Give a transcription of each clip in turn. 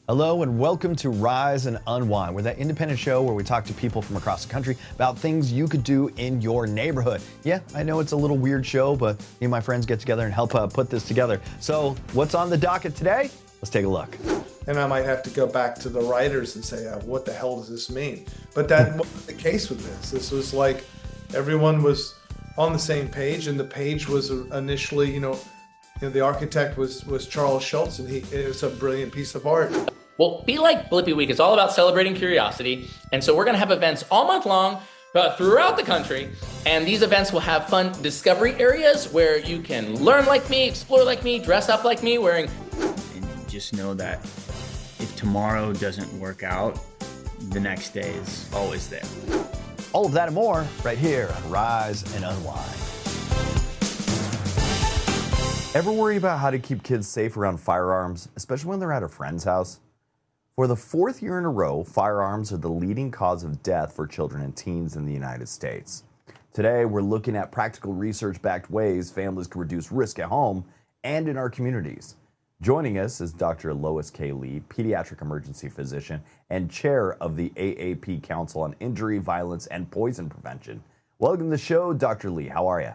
Hello and welcome to Rise and Unwind. We're that independent show where we talk to people from across the country about things you could do in your neighborhood. Yeah, I know it's a little weird show, but me and my friends get together and help put this together. So what's on the docket today? Let's take a look. And I might have to go back to the writers and say, what the hell does this mean? But that wasn't the case with this. This was like everyone was on the same page, and the page was initially, the architect was Charles Schultz, and it was a brilliant piece of art. Well, Be Like Blippi Week is all about celebrating curiosity, and so we're going to have events all month long throughout the country, and these events will have fun discovery areas where you can learn like me, explore like me, dress up like me, wearing... And just know that if tomorrow doesn't work out, the next day is always there. All of that and more right here on Rise and Unwind. Ever worry about how to keep kids safe around firearms, especially when they're at a friend's house? For the fourth year in a row, firearms are the leading cause of death for children and teens in the United States. Today, we're looking at practical research-backed ways families can reduce risk at home and in our communities. Joining us is Dr. Lois K. pediatric emergency physician and chair of the AAP Council on Injury, Violence, and Poison Prevention. Welcome to the show, Dr. Lee. How are you?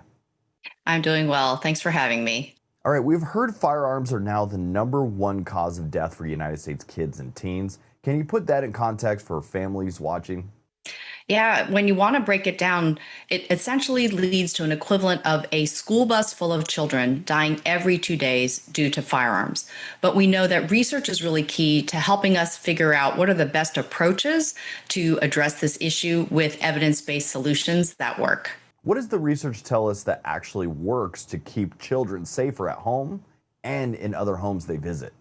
I'm doing well. Thanks for having me. All right, we've heard firearms are now the #1 cause of death for United States kids and teens. Can you put that in context for families watching? Yeah, when you want to break it down, it essentially leads to an equivalent of a school bus full of children dying every 2 days due to firearms. But we know that research is really key to helping us figure out what are the best approaches to address this issue with evidence-based solutions that work. What does the research tell us that actually works to keep children safer at home and in other homes they visit?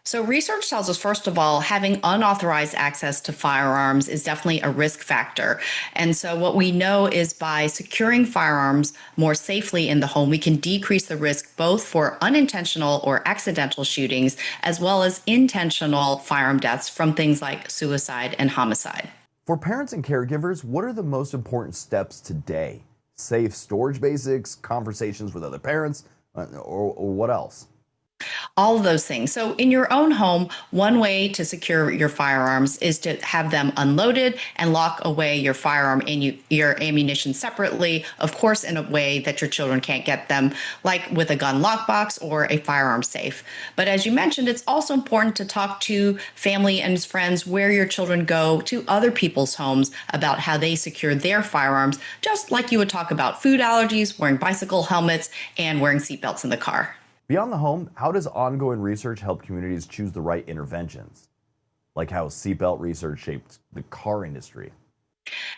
So research tells us, first of all, having unauthorized access to firearms is definitely a risk factor. And so what we know is by securing firearms more safely in the home, we can decrease the risk both for unintentional or accidental shootings, as well as intentional firearm deaths from things like suicide and homicide. For parents and caregivers, what are the most important steps today? Safe storage basics, conversations with other parents, or what else? All of those things. So in your own home, one way to secure your firearms is to have them unloaded and lock away your firearm and your ammunition separately, of course, in a way that your children can't get them, like with a gun lockbox or a firearm safe. But as you mentioned, it's also important to talk to family and friends where your children go to other people's homes about how they secure their firearms, just like you would talk about food allergies, wearing bicycle helmets, and wearing seatbelts in the car. Beyond the home, how does ongoing research help communities choose the right interventions? Like how seatbelt research shaped the car industry.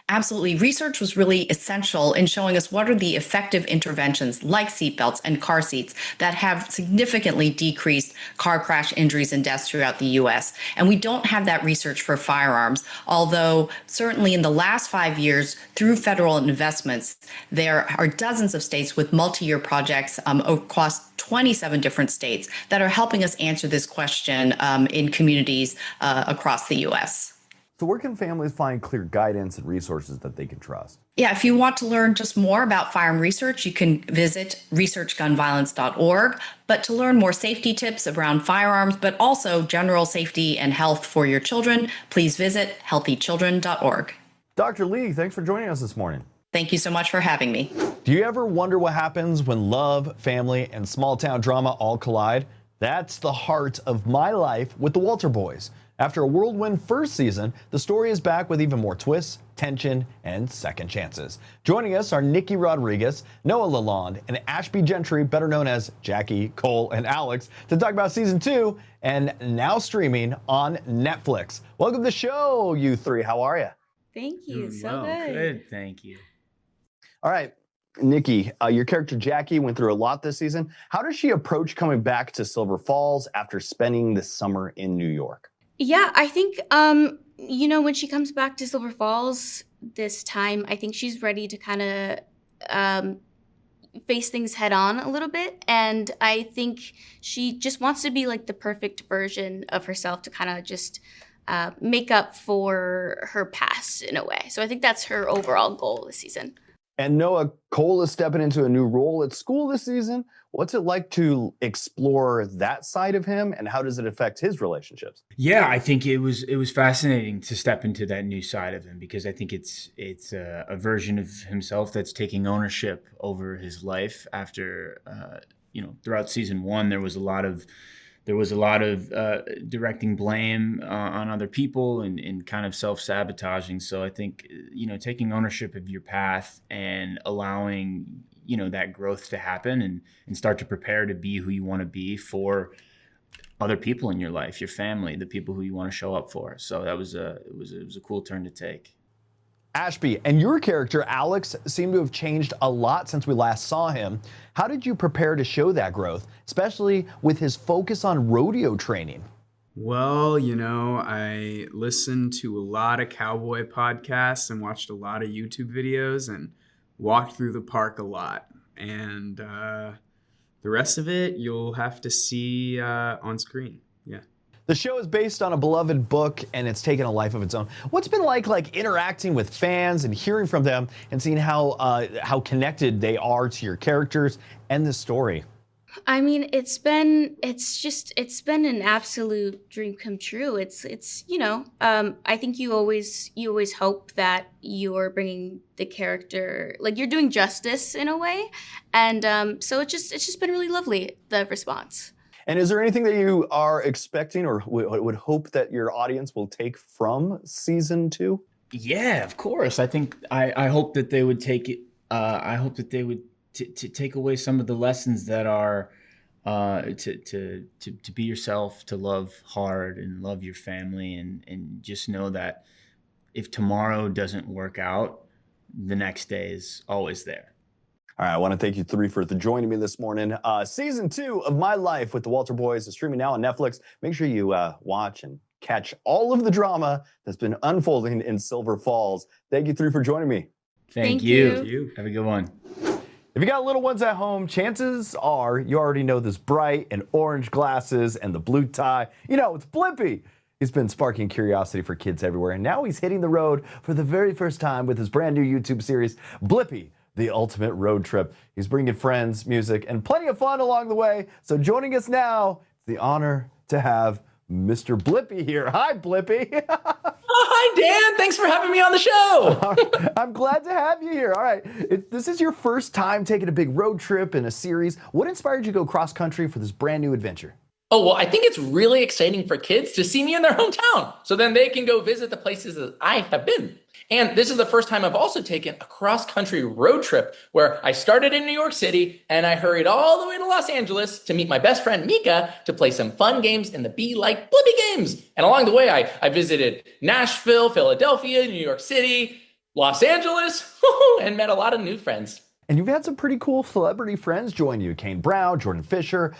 Absolutely. Research was really essential in showing us what are the effective interventions like seatbelts and car seats that have significantly decreased car crash injuries and deaths throughout the U.S. And we don't have that research for firearms, although certainly in the last 5 years, through federal investments, there are dozens of states with multi-year projects across 27 different states that are helping us answer this question in communities across the U.S. So where can families find clear guidance and resources that they can trust? Yeah, if you want to learn just more about firearm research, you can visit researchgunviolence.org. But to learn more safety tips around firearms, but also general safety and health for your children, please visit healthychildren.org. Dr. Lee, thanks for joining us this morning. Thank you so much for having me. Do you ever wonder what happens when love, family, and small town drama all collide? That's the heart of My Life with the Walter Boys. After a whirlwind first season, the story is back with even more twists, tension, and second chances. Joining us are Nikki Rodriguez, Noah LaLonde, and Ashby Gentry, better known as Jackie, Cole, and Alex, to talk about season 2 and now streaming on Netflix. Welcome to the show, you three. How are you? Thank you. Doing So well. good. Good, thank you. All right, Nikki, your character Jackie went through a lot this season. How does she approach coming back to Silver Falls after spending the summer in New York? Yeah, I think, when she comes back to Silver Falls this time, I think she's ready to kind of face things head on a little bit. And I think she just wants to be like the perfect version of herself to kind of just make up for her past in a way. So I think that's her overall goal this season. And Noah, Cole is stepping into a new role at school this season. What's it like to explore that side of him, and how does it affect his relationships? Yeah, I think it was fascinating to step into that new side of him, because I think it's a version of himself that's taking ownership over his life. After throughout season one, there was a lot of directing blame on other people and kind of self-sabotaging. So I think, taking ownership of your path and allowing, that growth to happen and start to prepare to be who you want to be for other people in your life, your family, the people who you want to show up for. So that was it was a cool turn to take. Ashby, and your character, Alex, seemed to have changed a lot since we last saw him. How did you prepare to show that growth, especially with his focus on rodeo training? Well, I listened to a lot of cowboy podcasts and watched a lot of YouTube videos and walked through the park a lot. And the rest of it, you'll have to see on screen. Yeah. The show is based on a beloved book, and it's taken a life of its own. What's been like interacting with fans and hearing from them and seeing how connected they are to your characters and the story? I mean, it's been an absolute dream come true. I think you always hope that you're bringing the character, like you're doing justice in a way, and so it's just been really lovely, the response. And is there anything that you are expecting or would hope that your audience will take from season 2? Yeah, of course. I think I hope that they would take it. I hope that they would to take away some of the lessons that are to be yourself, to love hard and love your family, and just know that if tomorrow doesn't work out, the next day is always there. All right, I want to thank you three for joining me this morning. Season 2 of My Life with the Walter Boys is streaming now on Netflix. Make sure you watch and catch all of the drama that's been unfolding in Silver Falls. Thank you three for joining me. Thank you. Have a good one. If you got little ones at home, chances are you already know this bright and orange glasses and the blue tie. It's Blippi. He's been sparking curiosity for kids everywhere, and now he's hitting the road for the very first time with his brand new YouTube series, Blippi, the ultimate road trip. He's bringing friends, music, and plenty of fun along the way. So joining us now, it's the honor to have Mr. Blippi here. Hi, Blippi. Hi, Dan. Thanks for having me on the show. I'm glad to have you here. All right. This is your first time taking a big road trip in a series. What inspired you to go cross-country for this brand new adventure? Oh, well, I think it's really exciting for kids to see me in their hometown, so then they can go visit the places that I have been. And this is the first time I've also taken a cross-country road trip where I started in New York City and I hurried all the way to Los Angeles to meet my best friend Mika to play some fun games in the Be Like Blippi games. And along the way, I visited Nashville, Philadelphia, New York City, Los Angeles, and met a lot of new friends. And you've had some pretty cool celebrity friends join you. Kane Brown, Jordan Fisher,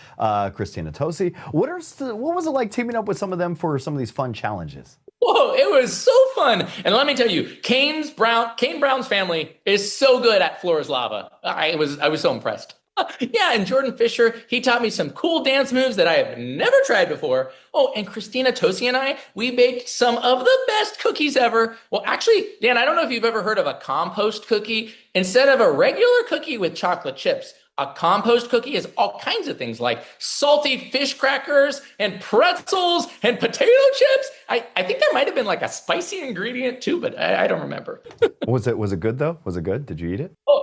Christina Tosi. What was it like teaming up with some of them for some of these fun challenges? Whoa, it was so fun. And let me tell you, Kane Brown's family is so good at floor is lava. I was so impressed. Yeah, and Jordan Fisher, he taught me some cool dance moves that I have never tried before. Oh, and Christina Tosi and we baked some of the best cookies ever. Well, actually, Dan, I don't know if you've ever heard of a compost cookie. Instead of a regular cookie with chocolate chips, a compost cookie is all kinds of things like salty fish crackers and pretzels and potato chips. I think there might have been like a spicy ingredient too, but I don't remember. Was it good though? Was it good? Did you eat it? Oh,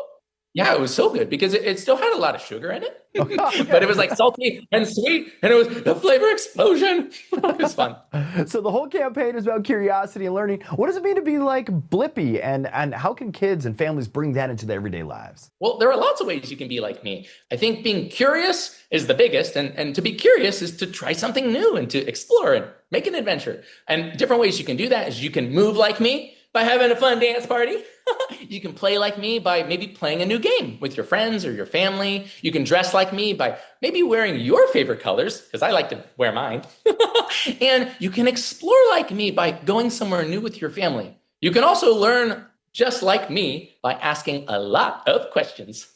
yeah, it was so good because it still had a lot of sugar in it, but it was like salty and sweet, and it was a flavor explosion. It was fun. So the whole campaign is about curiosity and learning. What does it mean to be like Blippi, and how can kids and families bring that into their everyday lives? Well, there are lots of ways you can be like me. I think being curious is the biggest, and to be curious is to try something new and to explore and make an adventure. And different ways you can do that is you can move like me by having a fun dance party. You can play like me by maybe playing a new game with your friends or your family. You can dress like me by maybe wearing your favorite colors, because I like to wear mine. And you can explore like me by going somewhere new with your family. You can also learn just like me by asking a lot of questions.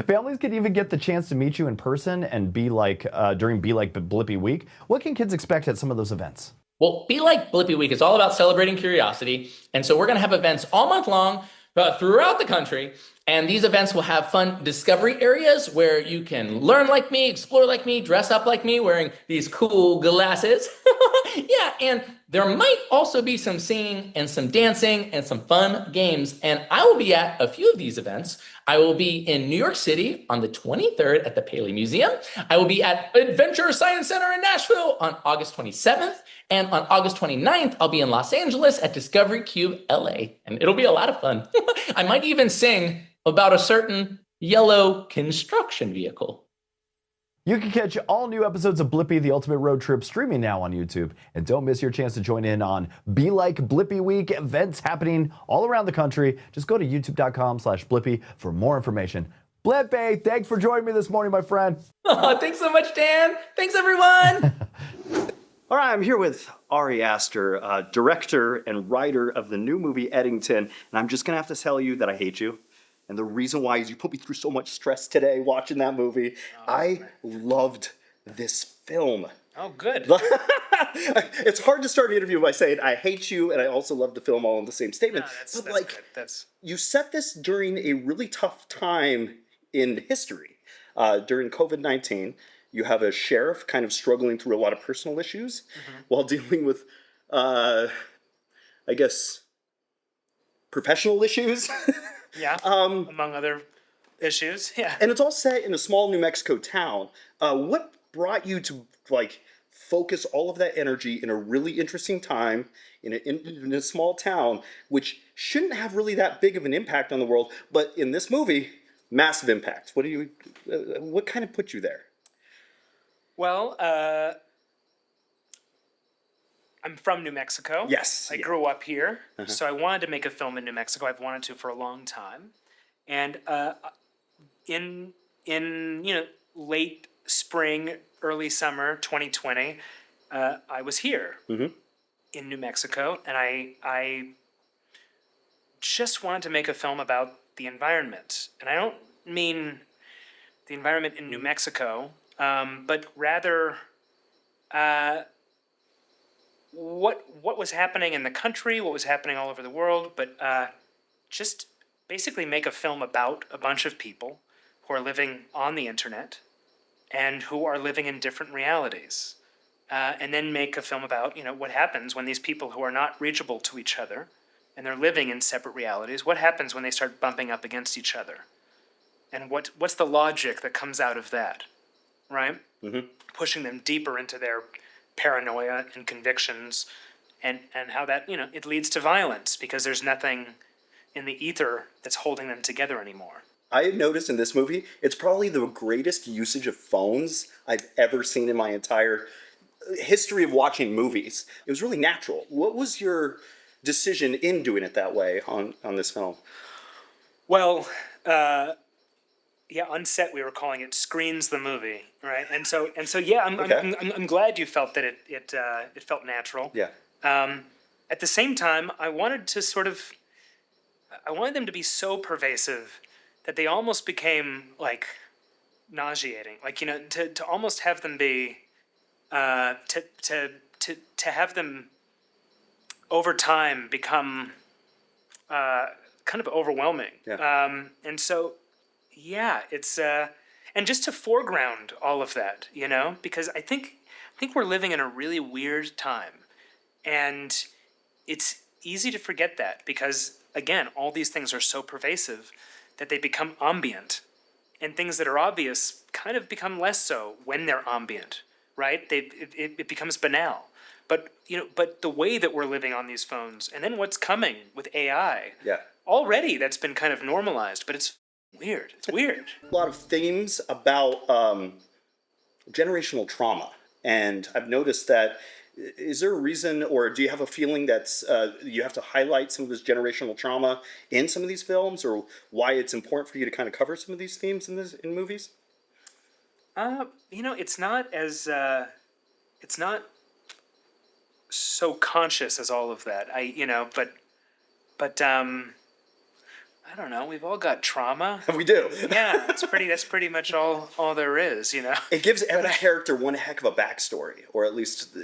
Families could even get the chance to meet you in person and be like during Be Like Blippi Week. What can kids expect at some of those events? Well, Be Like Blippi Week is all about celebrating curiosity. And so we're going to have events all month long throughout the country. And these events will have fun discovery areas where you can learn like me, explore like me, dress up like me, wearing these cool glasses. Yeah, and there might also be some singing and some dancing and some fun games. And I will be at a few of these events. I will be in New York City on the 23rd at the Paley Museum. I will be at Adventure Science Center in Nashville on August 27th. And on August 29th, I'll be in Los Angeles at Discovery Cube LA. And it'll be a lot of fun. I might even sing about a certain yellow construction vehicle. You can catch all new episodes of Blippi, The Ultimate Road Trip, streaming now on YouTube. And don't miss your chance to join in on Be Like Blippi Week events happening all around the country. Just go to youtube.com/Blippi for more information. Blippi, thanks for joining me this morning, my friend. Oh, thanks so much, Dan. Thanks, everyone. All right, I'm here with Ari Aster, director and writer of the new movie Eddington. And I'm just going to have to tell you that I hate you. And the reason why is you put me through so much stress today watching that movie. I loved this film. Oh, good. It's hard to start an interview by saying I hate you and I also love the film all in the same statement. No, that's good. You set this during a really tough time in history. During COVID-19, you have a sheriff kind of struggling through a lot of personal issues while dealing with, I guess, professional issues. Yeah, among other issues, yeah. And it's all set in a small New Mexico town. What brought you to, focus all of that energy in a really interesting time in a small town, which shouldn't have really that big of an impact on the world, but in this movie, massive impact. What kind of put you there? Well, I'm from New Mexico. Yes. I grew up here, so I wanted to make a film in New Mexico. I've wanted to for a long time. And in late spring, early summer 2020, I was here in New Mexico, and I just wanted to make a film about the environment. And I don't mean the environment in New Mexico, but rather what was happening in the country, what was happening all over the world, but just basically make a film about a bunch of people who are living on the internet and who are living in different realities. And then make a film about, what happens when these people who are not reachable to each other and they're living in separate realities, what happens when they start bumping up against each other? And what's the logic that comes out of that, right? Pushing them deeper into their paranoia and convictions, and how that, it leads to violence because there's nothing in the ether that's holding them together anymore. I have noticed in this movie, it's probably the greatest usage of phones I've ever seen in my entire history of watching movies. It was really natural. What was your decision in doing it that way on this film? Well, on set we were calling it "Screens the Movie," right? And so yeah, I'm glad you felt that it felt natural. Yeah. At the same time, I wanted them to be so pervasive that they almost became nauseating. To almost have them be to have them over time become kind of overwhelming. Yeah. And so. Yeah, it's and just to foreground all of that, because I think we're living in a really weird time, and it's easy to forget that because again, all these things are so pervasive that they become ambient, and things that are obvious kind of become less so when they're ambient, right? It becomes banal. But but the way that we're living on these phones, and then what's coming with AI, already that's been kind of normalized, but it's weird. It's weird. A lot of themes about generational trauma. And I've noticed that, is there a reason, or do you have a feeling that you have to highlight some of this generational trauma in some of these films, or why it's important for you to kind of cover some of these themes in movies? It's not as, it's not so conscious as all of that. But I don't know. We've all got trauma. We do. Yeah, that's pretty much all there is, It gives every character one heck of a backstory, or at least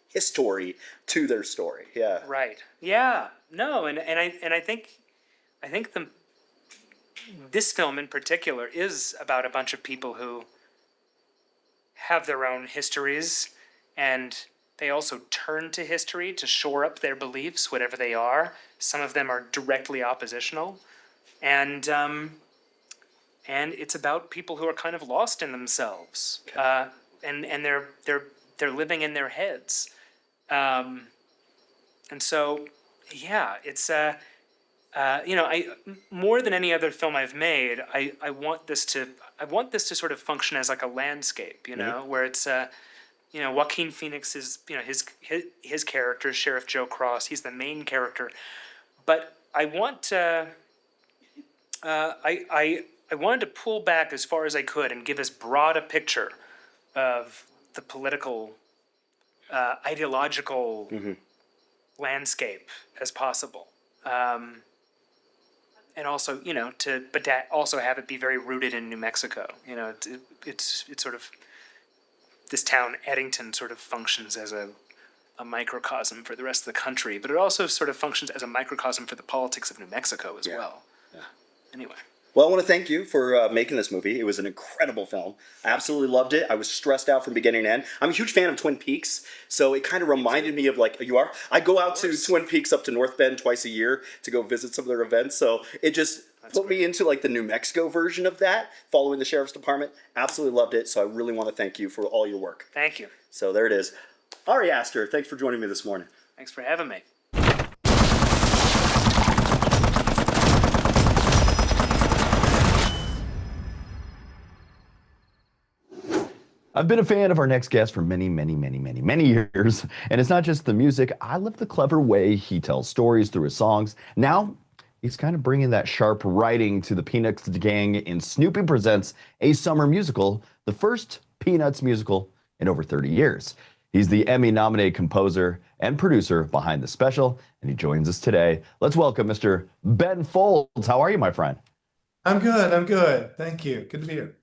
history to their story. Yeah. Right. Yeah. No, and I think I think this film in particular is about a bunch of people who have their own histories, and they also turn to history to shore up their beliefs, whatever they are. Some of them are directly oppositional, and it's about people who are kind of lost in themselves, and they're living in their heads, and so yeah, it's I more than any other film I've made, I want this to sort of function as like a landscape, where it's Joaquin Phoenix is his character, Sheriff Joe Cross. He's the main character, but I wanted to pull back as far as I could and give as broad a picture of the political, ideological landscape as possible. And also, but to also have it be very rooted in New Mexico. It's sort of, this town, Eddington, sort of functions as a microcosm for the rest of the country, but it also sort of functions as a microcosm for the politics of New Mexico as well. Yeah. Anyway. Well, I want to thank you for making this movie. It was an incredible film. I absolutely loved it. I was stressed out from beginning to end. I'm a huge fan of Twin Peaks, so it kind of reminded me of you are? I go out to Twin Peaks up to North Bend twice a year to go visit some of their events, so it just put me into the New Mexico version of that, following the Sheriff's Department. Absolutely loved it, so I really want to thank you for all your work. Thank you. So there it is. Ari Aster, thanks for joining me this morning. Thanks for having me. I've been a fan of our next guest for many, many, many, many, many years. And it's not just the music. I love the clever way he tells stories through his songs. Now, he's kind of bringing that sharp writing to the Peanuts gang in Snoopy Presents a Summer Musical, the first Peanuts musical in over 30 years. He's the Emmy-nominated composer and producer behind the special, and he joins us today. Let's welcome Mr. Ben Folds. How are you, my friend? I'm good. Thank you. Good to be here.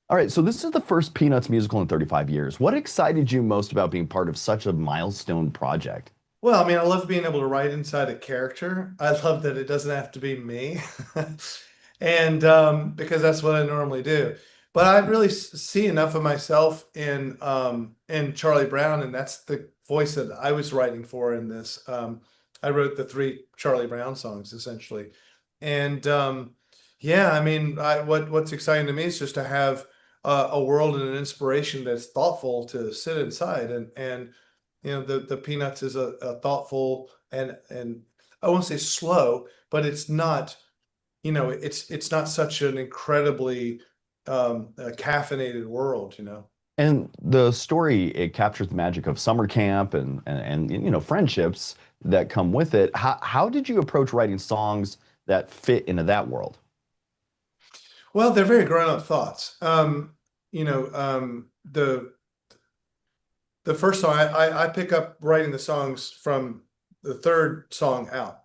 All right, so this is the first Peanuts musical in 35 years. What excited you most about being part of such a milestone project? Well, I love being able to write inside a character. I love that it doesn't have to be me, and because that's what I normally do. But I really see enough of myself in Charlie Brown, and that's the voice that I was writing for in this. I wrote the 3 Charlie Brown songs essentially, and what's exciting to me is just to have a world and an inspiration that's thoughtful to sit inside, and the Peanuts is a thoughtful and I won't say slow, but it's not it's not such an incredibly caffeinated world. And the story, it captures the magic of summer camp and friendships that come with it. How did you approach writing songs that fit into that world? Well, they're very grown-up thoughts. The first song, I pick up writing the songs from the 3rd song out,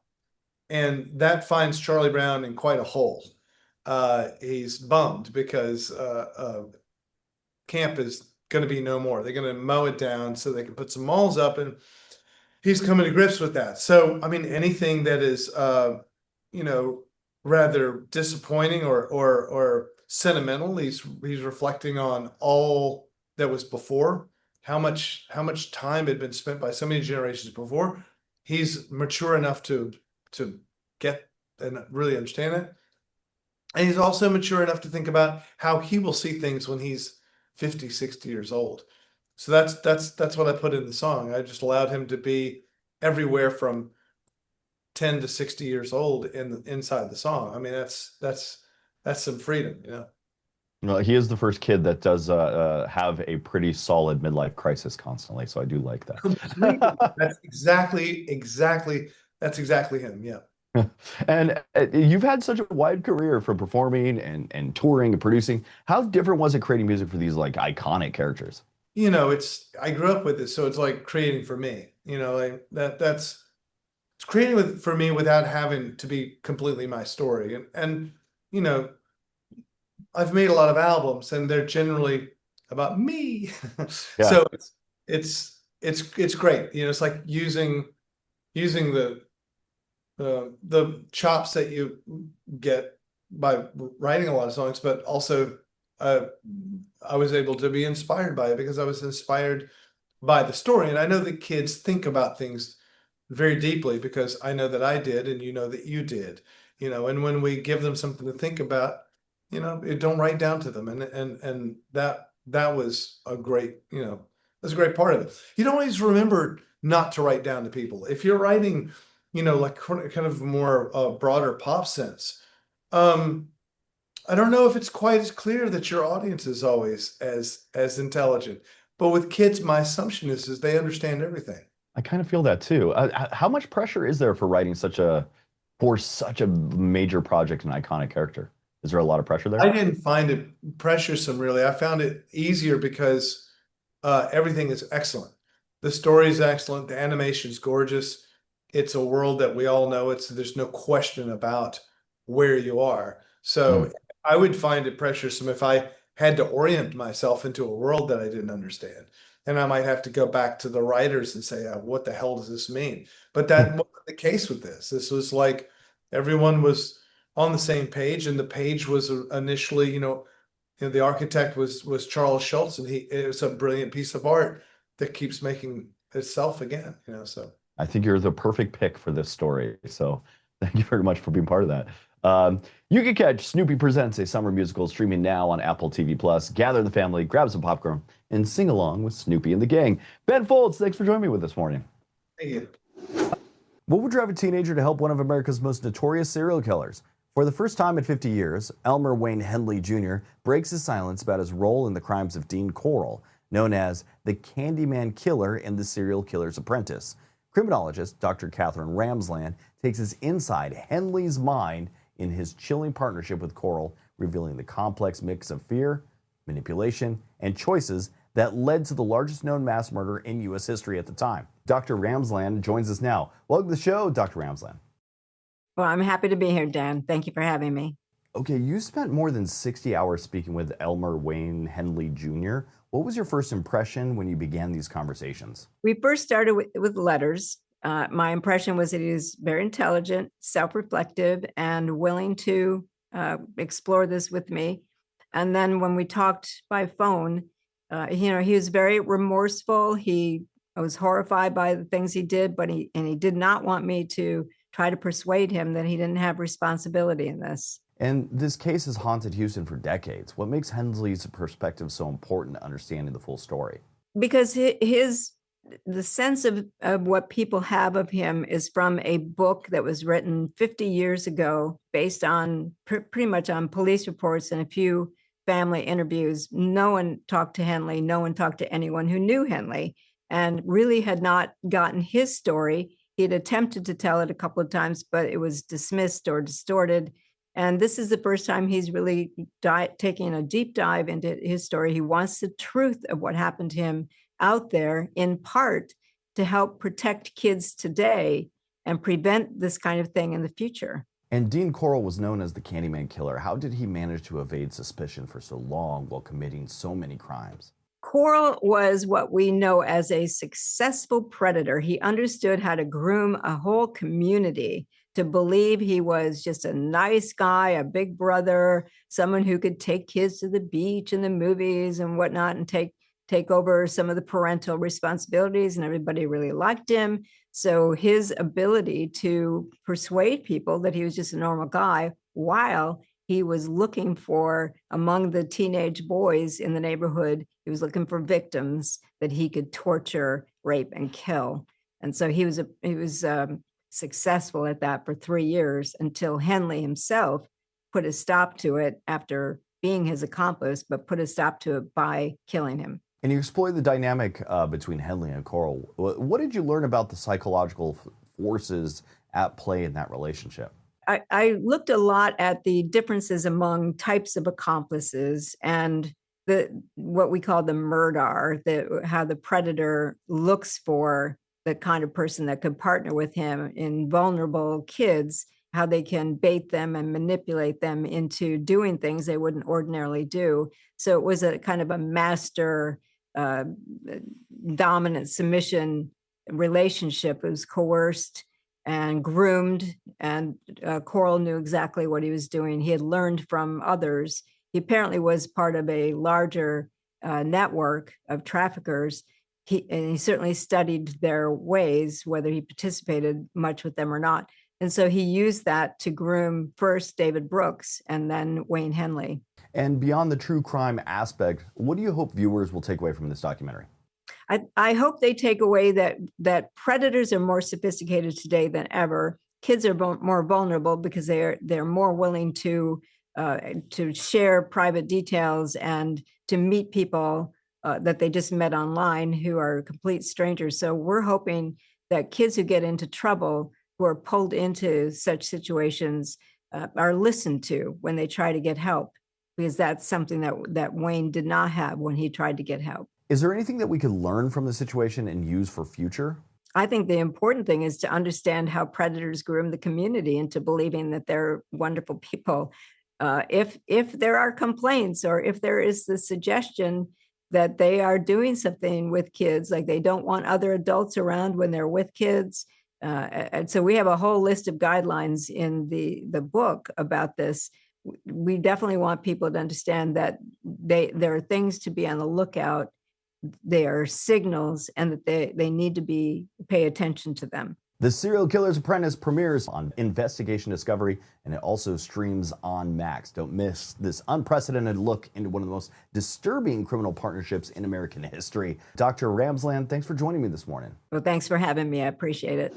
and that finds Charlie Brown in quite a hole. He's bummed because camp is going to be no more. They're going to mow it down so they can put some malls up, and he's coming to grips with that. So, anything that is, rather disappointing or sentimental, he's reflecting on all that was before, how much time had been spent by so many generations before. He's mature enough to get and really understand it, and he's also mature enough to think about how he will see things when he's 50, 60 years old. So that's what I put in the song. I just allowed him to be everywhere from 10 to 60 years old inside the song. That's some freedom, Well, he is the first kid that does have a pretty solid midlife crisis constantly, so I do like that. That's exactly him. Yeah. And you've had such a wide career from performing and touring and producing. How different was it creating music for these iconic characters? I grew up with it, so it's like creating for me. It's creating for me without having to be completely my story. And I've made a lot of albums, and they're generally about me. Yeah. So it's great. It's like using the the chops that you get by writing a lot of songs, but also I was able to be inspired by it because I was inspired by the story. And I know that kids think about things very deeply because I know that I did, and you know that you did, and when we give them something to think about, it don't write down to them. And that was a great, that's a great part of it. You don't always remember not to write down to people. If you're writing, like kind of more broader pop sense, I don't know if it's quite as clear that your audience is always as intelligent, but with kids, my assumption is they understand everything. I kind of feel that too. How much pressure is there for writing for such a major project and iconic character? Is there a lot of pressure there? I didn't find it pressuresome, really. I found it easier because everything is excellent. The story is excellent. The animation is gorgeous. It's a world that we all know. There's no question about where you are. So I would find it pressuresome if I had to orient myself into a world that I didn't understand. And I might have to go back to the writers and say, what the hell does this mean? But that wasn't the case with this. This was like everyone was on the same page, and the page was initially, the architect was Charles Schultz, and it was a brilliant piece of art that keeps making itself again, so. I think you're the perfect pick for this story. So thank you very much for being part of that. You can catch Snoopy Presents, a summer musical, streaming now on Apple TV+. Gather the family, grab some popcorn, and sing along with Snoopy and the gang. Ben Folds, thanks for joining me this morning. Thank you. What would drive a teenager to help one of America's most notorious serial killers? For the first time in 50 years, Elmer Wayne Henley Jr. breaks his silence about his role in the crimes of Dean Corll, known as the Candyman Killer in The Serial Killer's Apprentice. Criminologist Dr. Katherine Ramsland takes us inside Henley's mind in his chilling partnership with Corll, revealing the complex mix of fear, manipulation, and choices that led to the largest known mass murder in U.S. history at the time. Dr. Ramsland joins us now. Welcome to the show, Dr. Ramsland. Well, I'm happy to be here, Dan. Thank you for having me. Okay, you spent more than 60 hours speaking with Elmer Wayne Henley Jr. What was your first impression when you began these conversations? We first started with letters. My impression was that he was very intelligent, self-reflective, and willing to explore this with me. And then when we talked by phone, he was very remorseful. I was horrified by the things he did, but he did not want me to try to persuade him that he didn't have responsibility in this. And this case has haunted Houston for decades. What makes Henley's perspective so important to understanding the full story? Because the sense of what people have of him is from a book that was written 50 years ago, based on pretty much on police reports and a few family interviews. No one talked to Henley. No one talked to anyone who knew Henley and really had not gotten his story. He had attempted to tell it a couple of times, but it was dismissed or distorted. And this is the first time he's really taking a deep dive into his story. He wants the truth of what happened to him out there, in part to help protect kids today and prevent this kind of thing in the future. And Dean Corll was known as the Candyman Killer. How did he manage to evade suspicion for so long while committing so many crimes? Corll was what we know as a successful predator. He understood how to groom a whole community to believe he was just a nice guy, a big brother, someone who could take kids to the beach and the movies and whatnot and take over some of the parental responsibilities, and everybody really liked him. So his ability to persuade people that he was just a normal guy while he was looking for, among the teenage boys in the neighborhood, he was looking for victims that he could torture, rape, and kill. And so he was successful at that for 3 years until Henley himself put a stop to it after being his accomplice, but put a stop to it by killing him. And you explored the dynamic between Henley and Corll. What did you learn about the psychological forces at play in that relationship? I looked a lot at the differences among types of accomplices and what we call the murdar, how the predator looks for the kind of person that could partner with him in vulnerable kids, how they can bait them and manipulate them into doing things they wouldn't ordinarily do. So it was a kind of a master dominant submission relationship. It was coerced and groomed, and Coral knew exactly what he was doing. He had learned from others. He apparently was part of a larger network of traffickers. And he certainly studied their ways, whether he participated much with them or not. And so he used that to groom first David Brooks and then Wayne Henley. And beyond the true crime aspect, what do you hope viewers will take away from this documentary? I hope they take away that predators are more sophisticated today than ever. Kids are more vulnerable because they're more willing to share private details and to meet people that they just met online who are complete strangers. So we're hoping that kids who get into trouble, who are pulled into such situations, are listened to when they try to get help, because that's something that Wayne did not have when he tried to get help. Is there anything that we could learn from the situation and use for future? I think the important thing is to understand how predators groom the community into believing that they're wonderful people. If there are complaints, or if there is the suggestion that they are doing something with kids, like they don't want other adults around when they're with kids. And so we have a whole list of guidelines in the book about this. We definitely want people to understand that there are things to be on the lookout. They are signals, and that they need to pay attention to them. The Serial Killer's Apprentice premieres on Investigation Discovery, and it also streams on Max. Don't miss this unprecedented look into one of the most disturbing criminal partnerships in American history. Dr. Ramsland, thanks for joining me this morning. Well, thanks for having me. I appreciate it.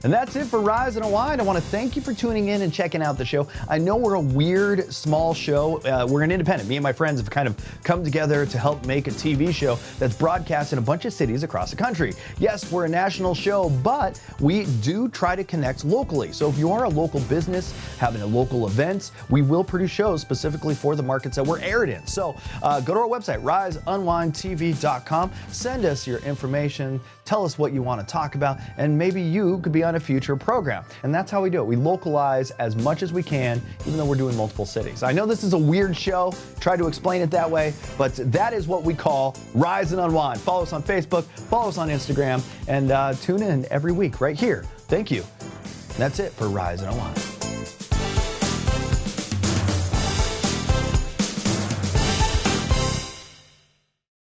And that's it for Rise Unwind. I want to thank you for tuning in and checking out the show. I know we're a weird, small show. We're an independent. Me and my friends have kind of come together to help make a TV show that's broadcast in a bunch of cities across the country. Yes, we're a national show, but we do try to connect locally. So if you are a local business having a local event, we will produce shows specifically for the markets that we're aired in. So go to our website, riseunwindtv.com. Send us your information. Tell us what you want to talk about, and maybe you could be on a future program. And that's how we do it. We localize as much as we can, even though we're doing multiple cities. I know this is a weird show, try to explain it that way, but that is what we call Rise and Unwind. Follow us on Facebook, follow us on Instagram, and tune in every week right here. Thank you. That's it for Rise and Unwind.